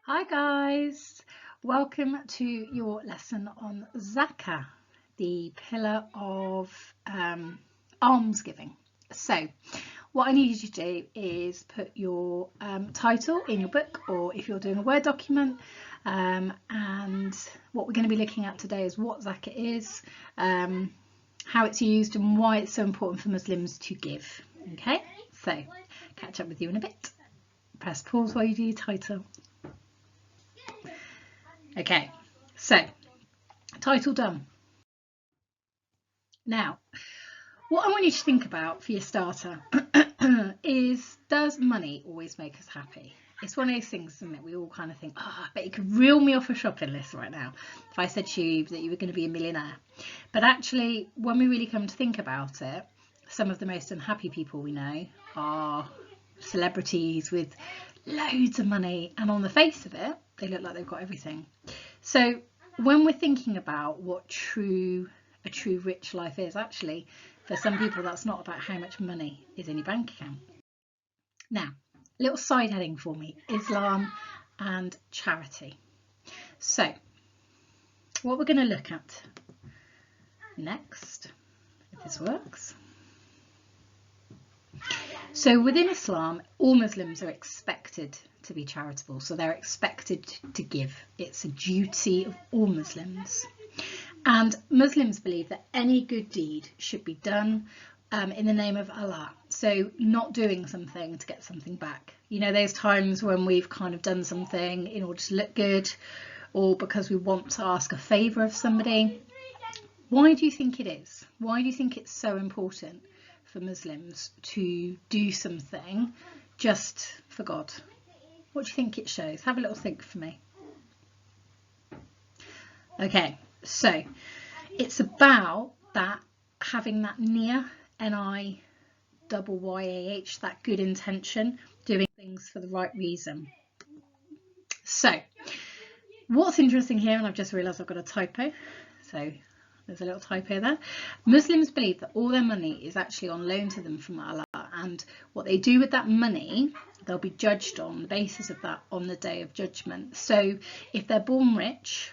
Hi guys, welcome to your lesson on Zakah, the pillar of almsgiving. So what I need you to do is put your title in your book, or if you're doing a Word document, and what we're going to be looking at today is what Zakah is, how it's used and why it's so important for Muslims to give. Okay, so catch up with you in a bit. Press pause while you do your title. Okay, so title done. Now, what I want you to think about for your starter is, does money always make us happy? It's one of those things, isn't it? We all kind of think, I bet you could reel me off a shopping list right now if I said to you that you were going to be a millionaire. But actually, when we really come to think about it, some of the most unhappy people we know are celebrities with loads of money, and on the face of it, they look like they've got everything. So when we're thinking about what a true rich life is, actually, for some people, that's not about how much money is in your bank account. Now, little side heading for me, Islam and charity. So what we're going to look at next, if this works. So within Islam, all Muslims are expected to be charitable. So they're expected to give. It's a duty of all Muslims. And Muslims believe that any good deed should be done in the name of Allah. So not doing something to get something back. You know, those times when we've kind of done something in order to look good, or because we want to ask a favour of somebody. Why do you think it is? Why do you think it's so important for Muslims to do something just for God? What do you think it shows? Have a little think for me. Okay, so it's about that, having that niyyah, N-I-Y-Y-A-H, that good intention, doing things for the right reason. So what's interesting here, and I've just realised I've got a typo, so there's a little typo there. Muslims believe that all their money is actually on loan to them from Allah, and what they do with that money, they'll be judged on the basis of that on the day of judgment. So if they're born rich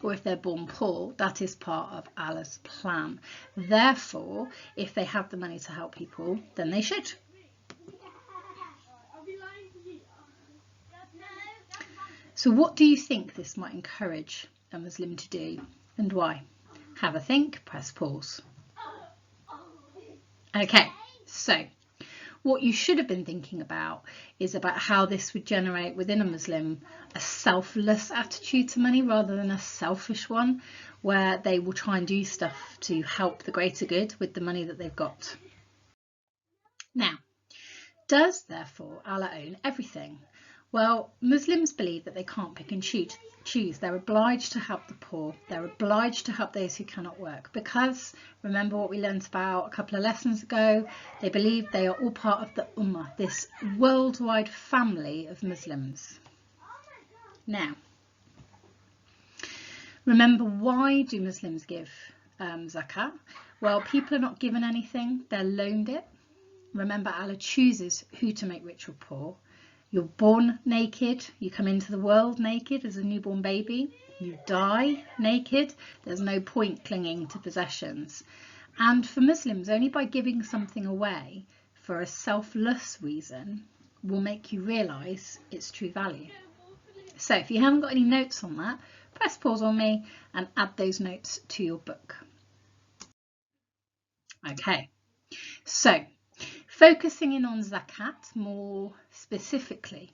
or if they're born poor, that is part of Allah's plan. Therefore, if they have the money to help people, then they should. So what do you think this might encourage a Muslim to do, and why? Have a think, press pause. Okay, so what you should have been thinking about is about how this would generate within a Muslim a selfless attitude to money rather than a selfish one, where they will try and do stuff to help the greater good with the money that they've got. Now, does therefore Allah own everything? Well, Muslims believe that they can't pick and choose. They're obliged to help the poor. They're obliged to help those who cannot work, because remember what we learned about a couple of lessons ago, they believe they are all part of the Ummah, this worldwide family of Muslims. Now, remember, why do Muslims give Zakah? Well, people are not given anything, they're loaned it. Remember, Allah chooses who to make rich or poor. You're born naked, you come into the world naked as a newborn baby, you die naked. There's no point clinging to possessions. And for Muslims, only by giving something away for a selfless reason will make you realise its true value. So if you haven't got any notes on that, press pause on me and add those notes to your book. Okay, so focusing in on zakat more specifically,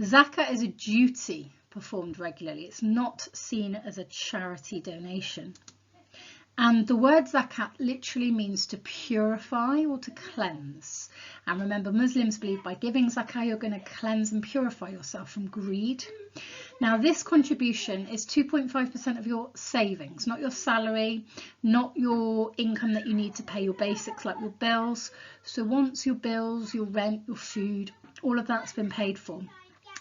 zakah is a duty performed regularly. It's not seen as a charity donation. And the word zakat literally means to purify or to cleanse. And remember, Muslims believe by giving zakah, you're going to cleanse and purify yourself from greed. Now, this contribution is 2.5% of your savings, not your salary, not your income that you need to pay your basics like your bills. So once your bills, your rent, your food, all of that's been paid for,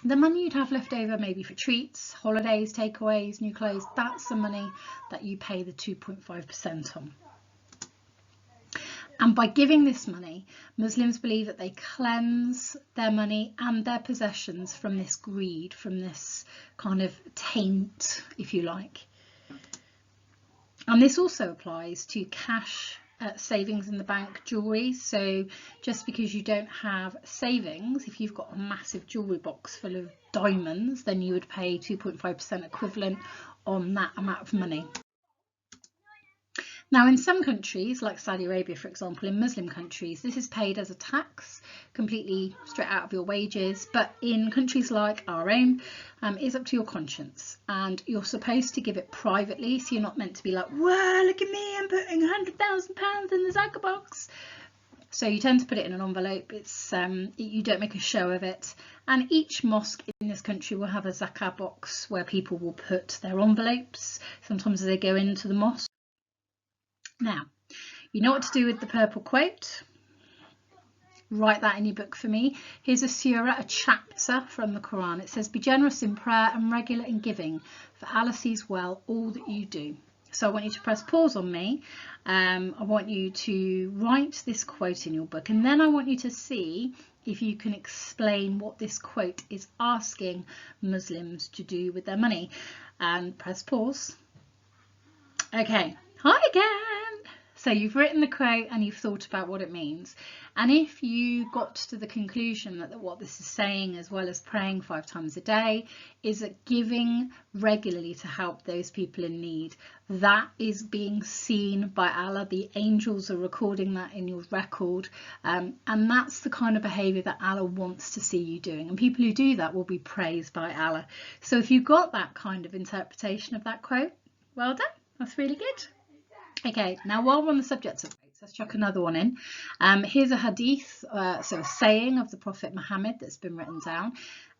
the money you'd have left over maybe for treats, holidays, takeaways, new clothes, that's the money that you pay the 2.5% on. And by giving this money, Muslims believe that they cleanse their money and their possessions from this greed, from this kind of taint, if you like. And this also applies to cash savings in the bank jewellery. So just because you don't have savings, if you've got a massive jewellery box full of diamonds, then you would pay 2.5% equivalent on that amount of money. Now, in some countries, like Saudi Arabia, for example, in Muslim countries, this is paid as a tax, completely straight out of your wages. But in countries like our own, it's up to your conscience, and you're supposed to give it privately. So you're not meant to be like, "Whoa, look at me, I'm putting £100,000 in the Zakah box." So you tend to put it in an envelope. It's you don't make a show of it. And each mosque in this country will have a Zakah box where people will put their envelopes, sometimes as they go into the mosque. Now, you know what to do with the purple quote. Write that in your book for me. Here's a surah, a chapter from the Quran. It says, "Be generous in prayer and regular in giving, for Allah sees well all that you do." So I want you to press pause on me. I want you to write this quote in your book, and then I want you to see if you can explain what this quote is asking Muslims to do with their money. And press pause. Okay, hi again. So you've written the quote and you've thought about what it means. And if you got to the conclusion that what this is saying, as well as praying 5 times a day, is that giving regularly to help those people in need, that is being seen by Allah. The angels are recording that in your record. And that's the kind of behaviour that Allah wants to see you doing. And people who do that will be praised by Allah. So if you got that kind of interpretation of that quote, well done. That's really good. Okay, now while we're on the subject of quotes, let's chuck another one in. Here's a hadith, so a saying of the Prophet Muhammad that's been written down.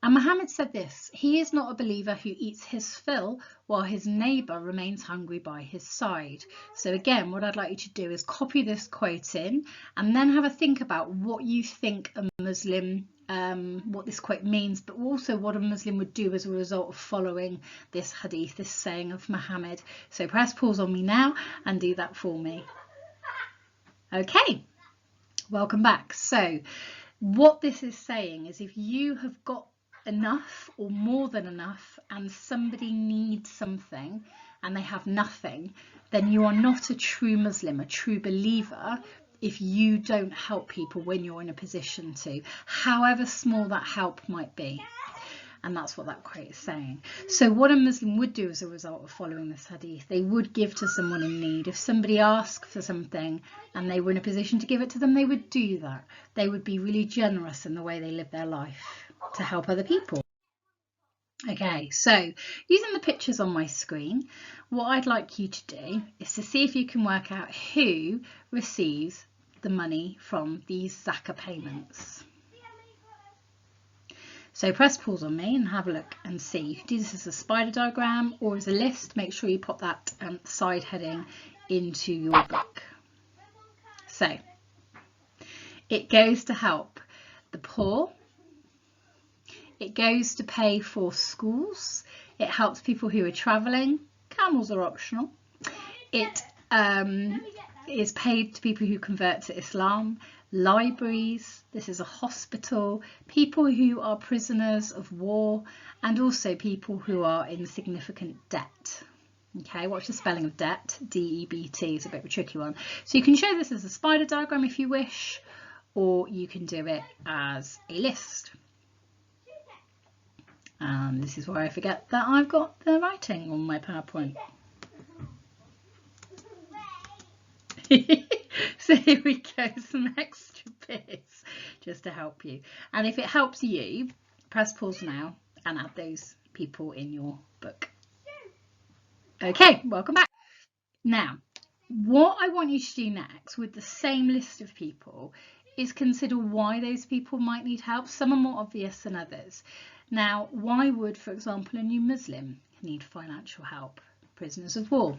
And Muhammad said this: "He is not a believer who eats his fill while his neighbour remains hungry by his side." So again, what I'd like you to do is copy this quote in and then have a think about what you think a Muslim, what this quote means, but also what a Muslim would do as a result of following this hadith, this saying of Muhammad. So press pause on me now and do that for me. Okay, welcome back. So what this is saying is, if you have got enough or more than enough and somebody needs something and they have nothing, then you are not a true Muslim, a true believer, if you don't help people when you're in a position to, however small that help might be. And that's what that quote is saying. So what a Muslim would do as a result of following this hadith, they would give to someone in need. If somebody asked for something and they were in a position to give it to them, they would do that. They would be really generous in the way they live their life to help other people. Okay, so using the pictures on my screen, what I'd like you to do is to see if you can work out who receives the money from these Zakah payments. So press pause on me and have a look and see. You can do this as a spider diagram or as a list. Make sure you pop that side heading into your book. So it goes to help the poor. It goes to pay for schools. It helps people who are travelling. Camels are optional. It is paid to people who convert to Islam. Libraries, this is a hospital, people who are prisoners of war, and also people who are in significant debt. Okay, watch the spelling of debt. D-E-B-T is a bit of a tricky one. So you can show this as a spider diagram if you wish, or you can do it as a list. This is where I forget that I've got the writing on my PowerPoint. So here we go, some extra bits just to help you. And if it helps you, press pause now and add those people in your book. Okay, welcome back. Now, what I want you to do next with the same list of people is consider why those people might need help. Some are more obvious than others. Now, why would, for example, a new Muslim need financial help? Prisoners of war.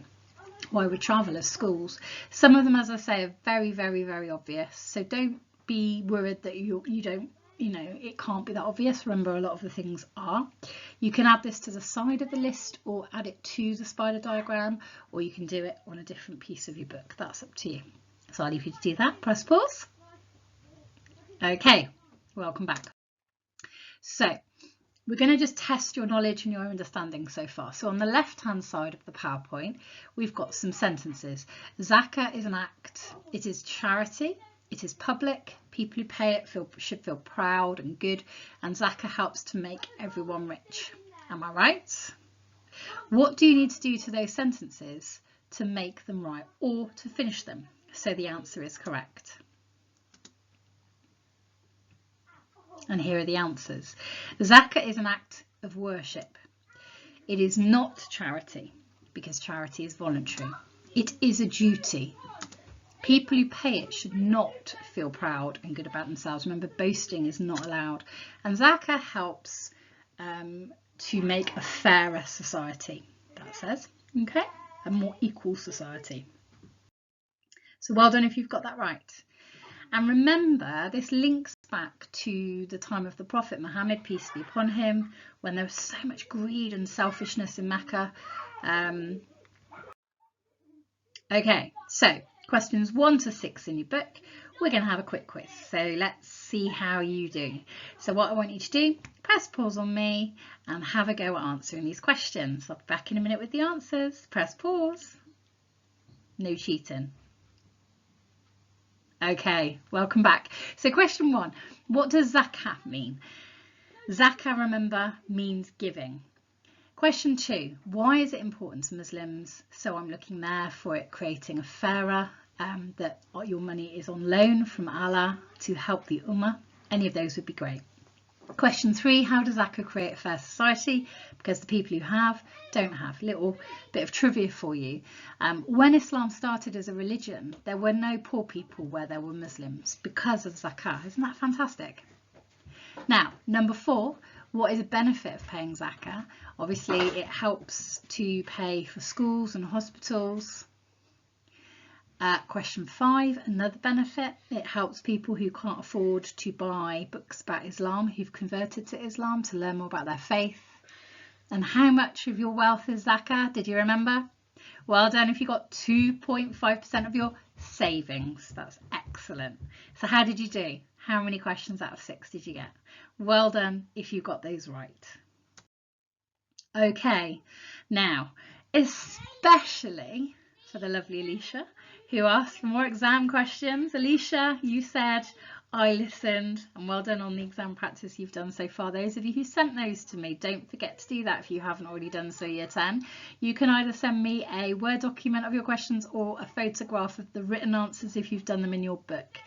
Why would travellers, schools? Some of them, as I say, are very, very, very obvious. So don't be worried that you don't, it can't be that obvious. Remember, a lot of the things are. You can add this to the side of the list or add it to the spider diagram, or you can do it on a different piece of your book. That's up to you. So I'll leave you to do that. Press pause. Okay, welcome back. So we're going to just test your knowledge and your understanding so far. So on the left hand side of the PowerPoint, we've got some sentences. Zakah is an act. It is charity. It is public. People who pay it should feel proud and good. And Zakah helps to make everyone rich. Am I right? What do you need to do to those sentences to make them right or to finish them? So the answer is correct. And here are the answers. Zakah is an act of worship. It is not charity because charity is voluntary. It is a duty. People who pay it should not feel proud and good about themselves. Remember, boasting is not allowed. And Zakah helps to make a fairer society, that says, okay, a more equal society. So well done if you've got that right. And remember, this links back to the time of the Prophet Muhammad, peace be upon him, when there was so much greed and selfishness in Mecca. Okay, so questions 1 to 6 in your book. We're going to have a quick quiz. So let's see how you do. So what I want you to do, press pause on me and have a go at answering these questions. I'll be back in a minute with the answers. Press pause. No cheating. Okay, welcome back. So question 1, what does Zakah mean? Zakah, remember, means giving. Question 2, why is it important to Muslims? So I'm looking there for it creating a fairer, that your money is on loan from Allah to help the Ummah. Any of those would be great. Question 3, how does Zakah create a fair society? Because the people who have don't have. Little bit of trivia for you. When Islam started as a religion, there were no poor people where there were Muslims because of Zakah. Isn't that fantastic? Now, number 4, what is a benefit of paying Zakah? Obviously, it helps to pay for schools and hospitals. Question 5, another benefit, it helps people who can't afford to buy books about Islam, who've converted to Islam, to learn more about their faith. And how much of your wealth is Zakah? Did you remember? Well done if you got 2.5% of your savings. That's excellent. So how did you do? How many questions out of 6 did you get? Well done if you got those right. Okay, now, especially for the lovely Alicia, who asked for more exam questions. Alicia, you said, I listened, and well done on the exam practice you've done so far. Those of you who sent those to me, don't forget to do that if you haven't already done so year 10. You can either send me a Word document of your questions or a photograph of the written answers if you've done them in your book.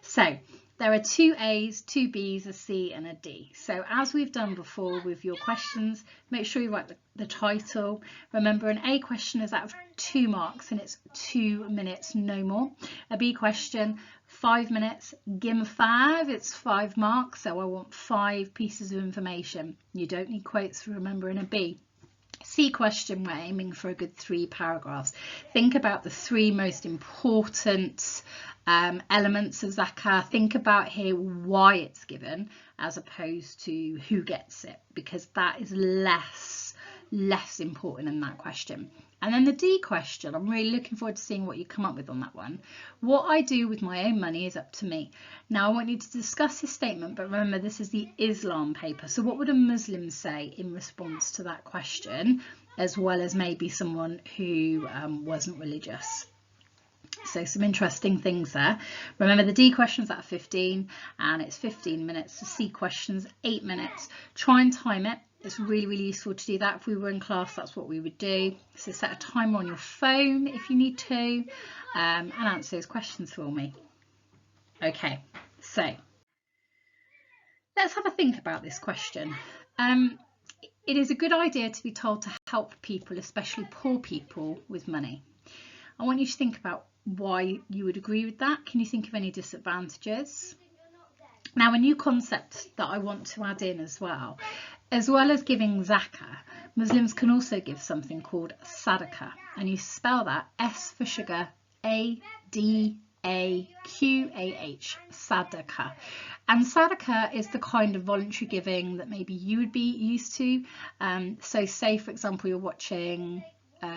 So there are 2 A's, 2 B's, a C and a D. So as we've done before with your questions, make sure you write the title. Remember, an A question is out of 2 marks and it's 2 minutes, no more. A B question, 5 minutes. GIM 5, it's 5 marks. So I want 5 pieces of information. You don't need quotes for remembering a B. C question, we're aiming for a good 3 paragraphs. Think about the 3 most important elements of Zakah. Think about here why it's given as opposed to who gets it, because that is less important in that question. And then the D question, I'm really looking forward to seeing what you come up with on that one. What I do with my own money is up to me. Now I want you to discuss this statement, but remember this is the Islam paper. So what would a Muslim say in response to that question, as well as maybe someone who wasn't religious? So some interesting things there. Remember, the D question's at 15 and it's 15 minutes. The C question's 8 minutes. Try and time it. It's really, really useful to do that. If we were in class, that's what we would do. So set a timer on your phone if you need to, and answer those questions for me. Okay, so let's have a think about this question. It is a good idea to be told to help people, especially poor people, with money. I want you to think about why you would agree with that. Can you think of any disadvantages? Now, a new concept that I want to add in as well as giving Zakah, Muslims can also give something called Sadaqah, and you spell that S for sugar, A-D-A-Q-A-H, Sadaqah. And Sadaqah is the kind of voluntary giving that maybe you would be used to. So say, for example, you're watching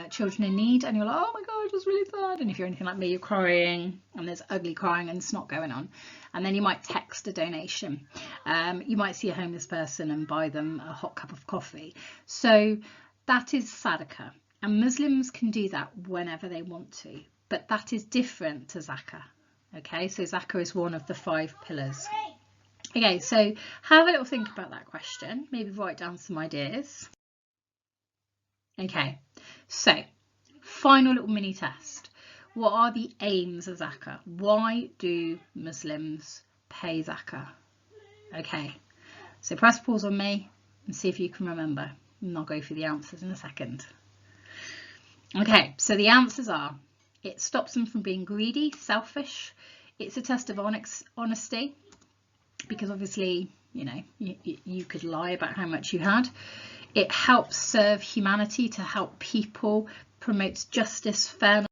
children in need, and you're like, oh my god, it's really sad, and if you're anything like me, you're crying and there's ugly crying and snot going on, and then you might text a donation. You might see a homeless person and buy them a hot cup of coffee. So that is sadaqah, and Muslims can do that whenever they want to, but that is different to zakah. Okay, so zakah is one of the 5 pillars. Okay, so have a little think about that question, maybe write down some ideas. Okay, so final little mini test. What are the aims of zakah? Why do Muslims pay zakah? Okay, so press pause on me and see if you can remember, and I'll go through the answers in a second. Okay, so the answers are: it stops them from being greedy, selfish. It's a test of honesty, because obviously, you know, you could lie about how much you had. It helps serve humanity, to help people, promotes justice, fairness.